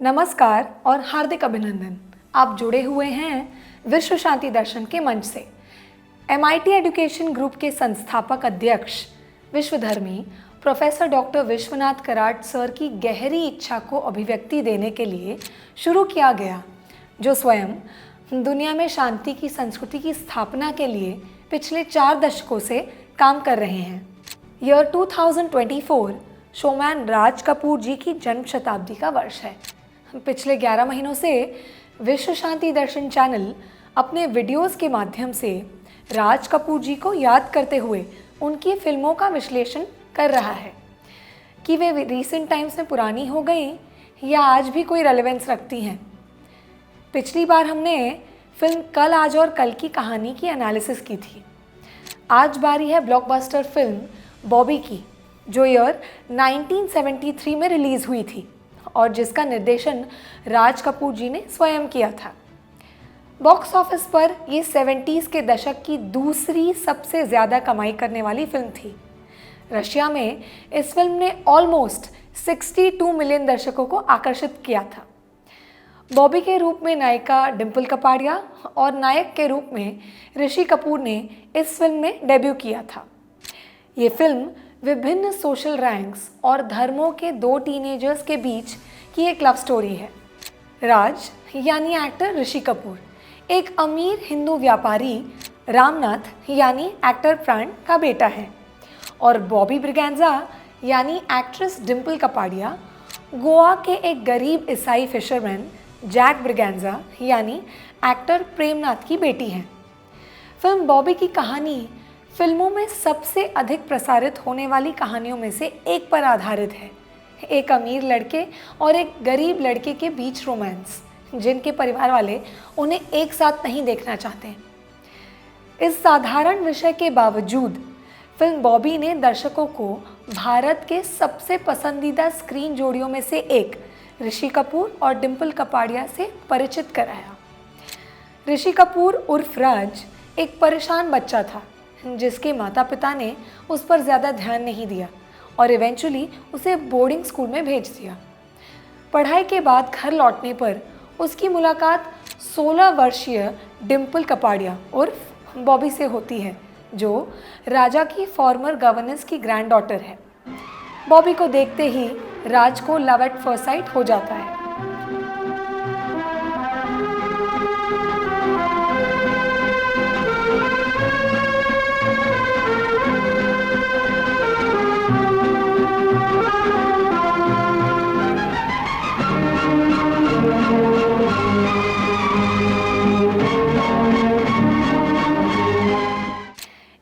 नमस्कार और हार्दिक अभिनंदन। आप जुड़े हुए हैं विश्व शांति दर्शन के मंच से। MIT एजुकेशन ग्रुप के संस्थापक अध्यक्ष विश्वधर्मी professor doctor Vishwanath Karad sir की गहरी इच्छा को अभिव्यक्ति देने के लिए शुरू किया गया, जो स्वयं दुनिया में शांति की संस्कृति की स्थापना के लिए पिछले 4 दशकों से काम कर रहे हैं। ईयर 2024 शोमैन राज कपूर जी की जन्म शताब्दी का वर्ष है। पिछले 11 महीनों से विश्व शांति दर्शन चैनल अपने वीडियोस के माध्यम से राज कपूर जी को याद करते हुए उनकी फिल्मों का विश्लेषण कर रहा है कि वे रीसेंट टाइम्स में पुरानी हो गई या आज भी कोई रेलेवेंस रखती हैं। पिछली बार हमने फिल्म कल आज और कल की कहानी की एनालिसिस की थी। आज बारी है ब्लॉकबस्टर फिल्म बॉबी की, जो ईयर 1973 में रिलीज़ हुई थी और जिसका निर्देशन राज कपूर जी ने स्वयं किया था। बॉक्स ऑफिस पर ये 70s के दशक की दूसरी सबसे ज़्यादा कमाई करने वाली फिल्म थी। रशिया में इस फिल्म ने ऑलमोस्ट 62 मिलियन दर्शकों को आकर्षित किया था। बॉबी के रूप में नायिका डिम्पल कपाड़िया और नायक के रूप में ऋषि कपूर ने इस फिल्म में डेब्यू किया था। ये फिल्म विभिन्न सोशल रैंक्स और धर्मों के 2 टीनेजर्स के बीच की एक लव स्टोरी है। राज यानी एक्टर ऋषि कपूर एक अमीर हिंदू व्यापारी रामनाथ यानी एक्टर प्राण का बेटा है और बॉबी ब्रिगेंजा यानी एक्ट्रेस डिम्पल कपाड़िया गोवा के एक गरीब ईसाई फिशरमैन जैक ब्रिगेंजा यानी एक्टर प्रेमनाथ की बेटी है। फिल्म बॉबी की कहानी फिल्मों में सबसे अधिक प्रसारित होने वाली कहानियों में से एक पर आधारित है। एक अमीर लड़के और एक गरीब लड़के के बीच रोमांस, जिनके परिवार वाले उन्हें एक साथ नहीं देखना चाहते। इस साधारण विषय के बावजूद फिल्म बॉबी ने दर्शकों को भारत के सबसे पसंदीदा स्क्रीन जोड़ियों में से एक ऋषि कपूर और डिम्पल कपाड़िया से परिचित कराया। ऋषि कपूर उर्फ राज एक परेशान बच्चा था जिसके माता पिता ने उस पर ज़्यादा ध्यान नहीं दिया और इवेंचुअली उसे बोर्डिंग स्कूल में भेज दिया। पढ़ाई के बाद घर लौटने पर उसकी मुलाकात 16 वर्षीय डिम्पल कपाड़िया उर्फ बॉबी से होती है, जो राजा की फॉर्मर गवर्नेंस की ग्रैंड डॉटर है। बॉबी को देखते ही राज को लव एट फर्स्ट साइट हो जाता है।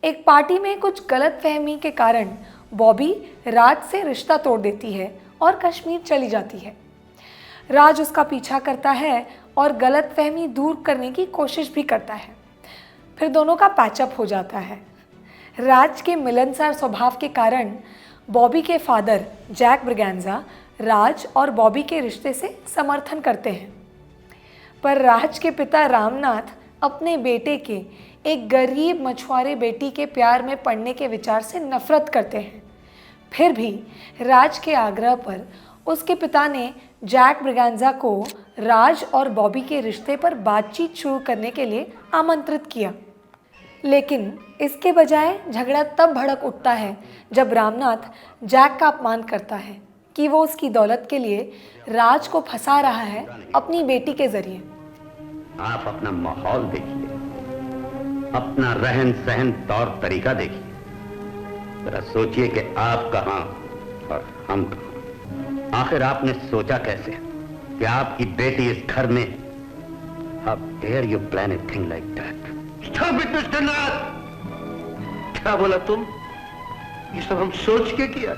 एक पार्टी में कुछ गलतफहमी के कारण बॉबी राज से रिश्ता तोड़ देती है और कश्मीर चली जाती है। राज उसका पीछा करता है और गलतफहमी दूर करने की कोशिश भी करता है। फिर दोनों का पैचअप हो जाता है। राज के मिलनसार स्वभाव के कारण बॉबी के फादर जैक ब्रिगेंजा राज और बॉबी के रिश्ते से समर्थन करते हैं, पर राज के पिता रामनाथ अपने बेटे के एक गरीब मछुआरे बेटी के प्यार में पड़ने के विचार से नफरत करते हैं। फिर भी राज के आग्रह पर उसके पिता ने जैक ब्रिगेंजा को राज और बॉबी के रिश्ते पर बातचीत शुरू करने के लिए आमंत्रित किया, लेकिन इसके बजाय झगड़ा तब भड़क उठता है जब रामनाथ जैक का अपमान करता है कि वो उसकी दौलत के लिए राज को फंसा रहा है अपनी बेटी के जरिए। आप अपना माहौल देखिए, अपना रहन सहन तौर तरीका देखिए, जरा सोचिए कि आप कहां और हम कहां। आखिर आपने सोचा कैसे कि आपकी बेटी इस घर में? How dare you plan a thing like that? Stop it, Mr. नाथ। क्या बोला तुम? ये सब हम सोच के किया।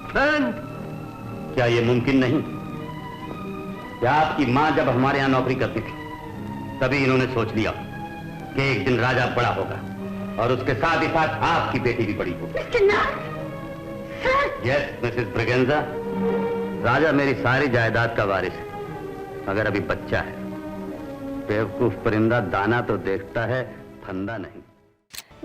प्लान? क्या ये मुमकिन नहीं? क्या आपकी मां जब हमारे यहां नौकरी करती थी तभी इन्होंने सोच लिया कि एक दिन राजा बड़ा होगा और उसके साथ ही साथ आपकी बेटी भी बड़ी होगी? यस मिसेस ब्रिगेंजा, राजा मेरी सारी जायदाद का वारिस है, मगर अभी बच्चा है। बेवकूफ परिंदा दाना तो देखता है, फंदा नहीं।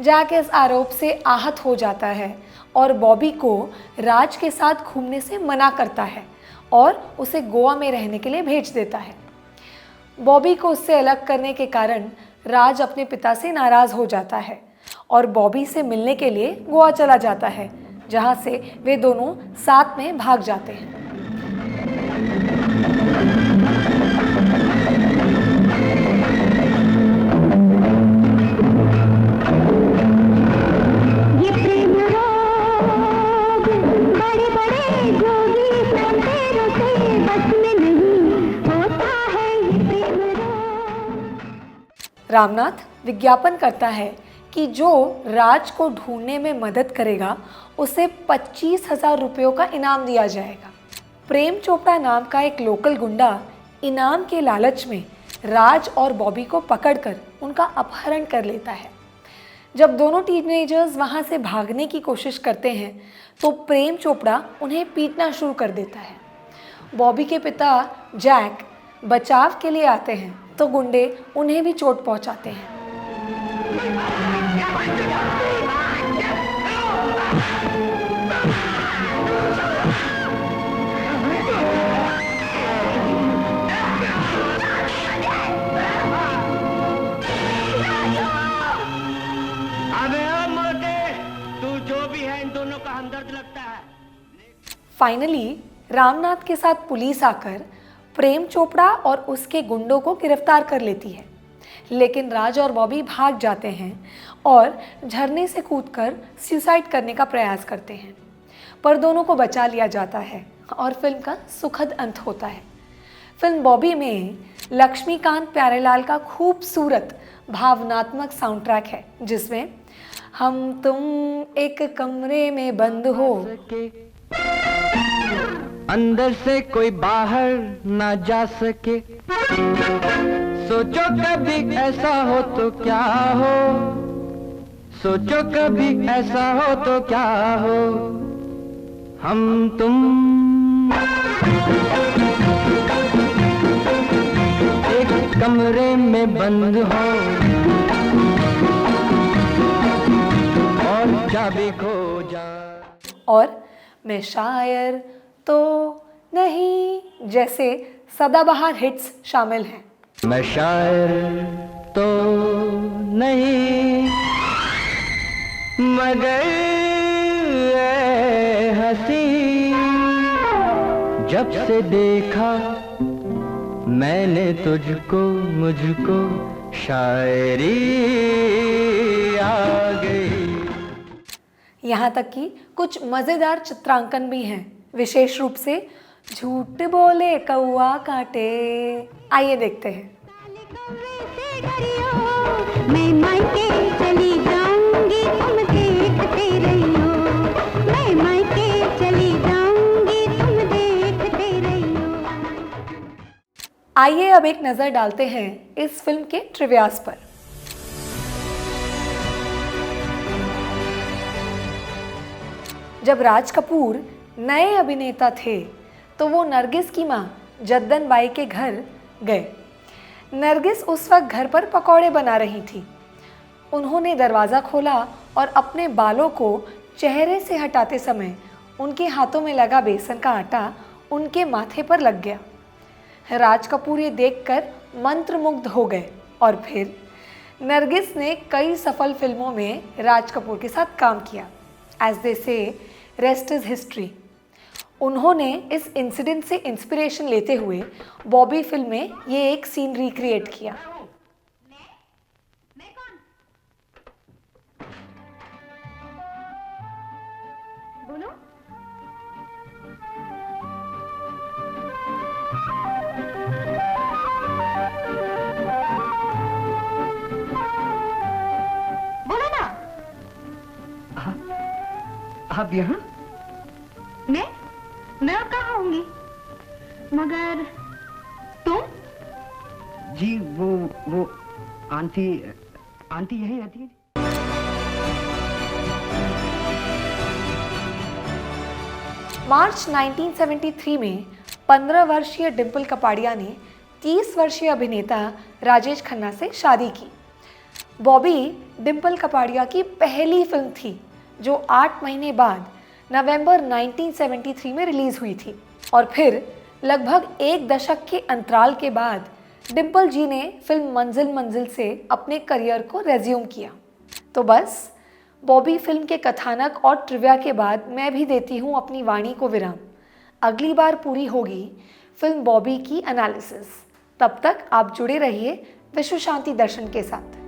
जैक इस आरोप से आहत हो जाता है और बॉबी को राज के साथ घूमने से मना करता है और उसे गोवा में रहने के लिए भेज देता है। बॉबी को उससे अलग करने के कारण राज अपने पिता से नाराज़ हो जाता है और बॉबी से मिलने के लिए गोवा चला जाता है, जहाँ से वे दोनों साथ में भाग जाते हैं। ये प्रेम रोग बड़े-बड़े जोगी तेरों से बस में नहीं होता है ये प्रेम रोग। रामनाथ विज्ञापन करता है कि जो राज को ढूंढने में मदद करेगा उसे 25,000 रुपयों का इनाम दिया जाएगा। प्रेम चोपड़ा नाम का एक लोकल गुंडा इनाम के लालच में राज और बॉबी को पकड़कर उनका अपहरण कर लेता है। जब दोनों टीनेजर्स वहां से भागने की कोशिश करते हैं तो प्रेम चोपड़ा उन्हें पीटना शुरू कर देता है। बॉबी के पिता जैक बचाव के लिए आते हैं तो गुंडे उन्हें भी चोट पहुंचाते हैं। अबे ओ मोटे, तू जो भी है इन दोनों का हमदर्द लगता है। फाइनली रामनाथ के साथ पुलिस आकर प्रेम चोपड़ा और उसके गुंडों को गिरफ्तार कर लेती है, लेकिन राज और बॉबी भाग जाते हैं और झरने से कूदकर सुसाइड करने का प्रयास करते हैं, पर दोनों को बचा लिया जाता है और फिल्म का सुखद अंत होता है। फिल्म बॉबी में लक्ष्मीकांत प्यारेलाल का खूबसूरत भावनात्मक साउंड ट्रैक है, जिसमें हम तुम एक कमरे में बंद हो, अंदर से कोई बाहर ना जा सके, सोचो कभी ऐसा हो तो क्या हो, सोचो कभी ऐसा हो तो क्या हो, हम तुम एक कमरे में बंद हो और चाबी खो जा। और मैं शायर तो नहीं जैसे सदाबहार हिट्स शामिल हैं। मैं शायर तो नहीं मगर ऐ हंसी, जब से देखा मैंने तुझको मुझको शायरी आ गई। यहाँ तक कि कुछ मज़ेदार चित्रांकन भी हैं, विशेष रूप से झूठ बोले कौआ काटे। आइए देखते हैं। से डरियो, मैं मायके चली जाऊंगी, तुम देखते रहियो, मैं मायके चली जाऊंगी, तुम देखते रहियो। आइए अब एक नज़र डालते हैं इस फिल्म के ट्रिवियाज पर। जब राज कपूर नए अभिनेता थे तो वो नरगिस की मां जद्दन बाई के घर गए। नरगिस उस वक्त घर पर पकौड़े बना रही थी। उन्होंने दरवाज़ा खोला और अपने बालों को चेहरे से हटाते समय उनके हाथों में लगा बेसन का आटा उनके माथे पर लग गया। राज कपूर ये देखकर मंत्रमुग्ध हो गए और फिर नरगिस ने कई सफल फिल्मों में राज कपूर के साथ काम किया। एज दे से रेस्ट इज हिस्ट्री। उन्होंने इस इंसिडेंट से इंस्पिरेशन लेते हुए बॉबी फिल्म में ये एक सीन रिक्रिएट किया। बोलो। बोलो ना। आप यहाँ? मैं और कहाँ होंगी? मगर तुम? जी वो आंटी यही रहती है। मार्च 1973 में 15 वर्षीय डिम्पल कपाड़िया ने 30 वर्षीय अभिनेता राजेश खन्ना से शादी की। बॉबी डिम्पल कपाड़िया की पहली फिल्म थी जो 8 महीने बाद नवंबर 1973 में रिलीज हुई थी और फिर लगभग 1 दशक के अंतराल के बाद डिम्पल जी ने फिल्म मंजिल मंजिल से अपने करियर को रेज्यूम किया। तो बस बॉबी फिल्म के कथानक और ट्रिविया के बाद मैं भी देती हूँ अपनी वाणी को विराम। अगली बार पूरी होगी फिल्म बॉबी की एनालिसिस। तब तक आप जुड़े रहिए विश्व शांति दर्शन के साथ।